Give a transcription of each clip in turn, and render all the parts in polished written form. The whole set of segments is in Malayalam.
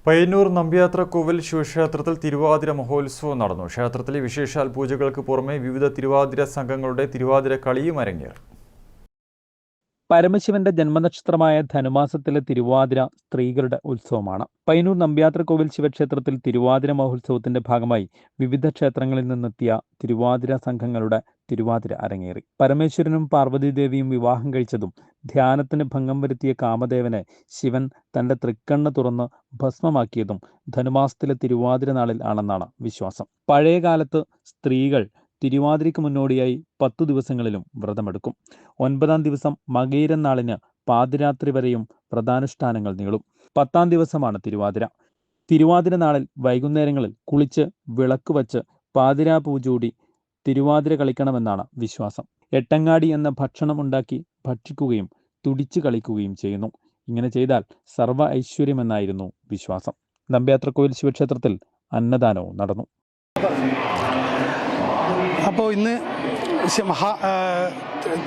പയ്യന്നൂർ നമ്പ്യാത്രക്കോവിൽ ശിവക്ഷേത്രത്തിൽ തിരുവാതിര മഹോത്സവം നടന്നു. ക്ഷേത്രത്തിലെ വിശേഷാൽ പൂജകൾക്ക് പുറമെ വിവിധ തിരുവാതിര സംഘങ്ങളുടെ തിരുവാതിര കളിയും അരങ്ങേറി. പരമശിവന്റെ ജന്മനക്ഷത്രമായ ധനുമാസത്തിലെ തിരുവാതിര സ്ത്രീകളുടെ ഉത്സവമാണ്. പയ്യന്നൂർ നമ്പ്യാത്രക്കോവിൽ ശിവക്ഷേത്രത്തിൽ തിരുവാതിര മഹോത്സവത്തിന്റെ ഭാഗമായി വിവിധ ക്ഷേത്രങ്ങളിൽ നിന്നെത്തിയ തിരുവാതിര സംഘങ്ങളുടെ തിരുവാതിര അരങ്ങേറി. പരമേശ്വരനും പാർവതീദേവിയും വിവാഹം കഴിച്ചതും ധ്യാനത്തിന് ഭംഗം വരുത്തിയ കാമദേവനെ ശിവൻ തന്റെ തൃക്കണ്ണ് തുറന്ന് ഭസ്മമാക്കിയതും ധനുമാസത്തിലെ തിരുവാതിര നാളിൽ ആണെന്നാണ് വിശ്വാസം. പഴയകാലത്ത് സ്ത്രീകൾ തിരുവാതിരയ്ക്ക് മുന്നോടിയായി 10 ദിവസങ്ങളിലും വ്രതമെടുക്കും. 9-ാം ദിവസം മകയിരം നാളിന് പാതിരാത്രി വരെയും വ്രതാനുഷ്ഠാനങ്ങൾ നീളും. 10-ാം ദിവസമാണ് തിരുവാതിര. തിരുവാതിര നാളിൽ വൈകുന്നേരങ്ങളിൽ കുളിച്ച് വിളക്ക് വച്ച് പാതിരാ പൂജൂടി തിരുവാതിര കളിക്കണമെന്നാണ് വിശ്വാസം. എട്ടങ്ങാടി എന്ന ഭക്ഷണം ഉണ്ടാക്കി ഭക്ഷിക്കുകയും തുടിച്ചു കളിക്കുകയും ചെയ്യുന്നു. ഇങ്ങനെ ചെയ്താൽ സർവ്വ ഐശ്വര്യമെന്നായിരുന്നു വിശ്വാസം. നമ്പ്യാത്രക്കോവിൽ ശിവക്ഷേത്രത്തിൽ അന്നദാനവും നടന്നു. അപ്പോൾ ഇന്ന്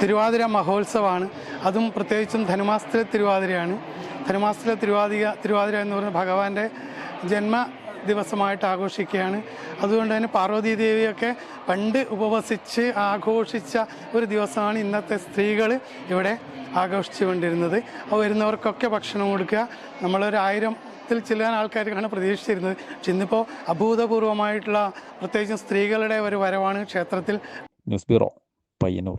തിരുവാതിര മഹോത്സവമാണ്. അതും പ്രത്യേകിച്ചും ധനുമാസത്തിലെ തിരുവാതിരയാണ്. ധനുമാസത്തിലെ തിരുവാതിര എന്ന് പറയുന്നത് ഭഗവാന്റെ ജന്മ ദിവസമായിട്ട് ആഘോഷിക്കുകയാണ്. അതുകൊണ്ട് തന്നെ പാർവതീദേവിയൊക്കെ പണ്ട് ഉപവസിച്ച് ആഘോഷിച്ച ഒരു ദിവസമാണ് ഇന്നത്തെ സ്ത്രീകൾ ഇവിടെ ആഘോഷിച്ചു കൊണ്ടിരുന്നത്. അപ്പോൾ വരുന്നവർക്കൊക്കെ ഭക്ഷണം കൊടുക്കുക. നമ്മളൊരു 1000-ൽ ചില ആൾക്കാർക്കാണ് പ്രതീക്ഷിച്ചിരുന്നത്. പക്ഷെ ഇന്നിപ്പോൾ അഭൂതപൂർവമായിട്ടുള്ള പ്രത്യേകിച്ചും സ്ത്രീകളുടെ ഒരു വരവാണ് ക്ഷേത്രത്തിൽ. News bureau, Payyanur.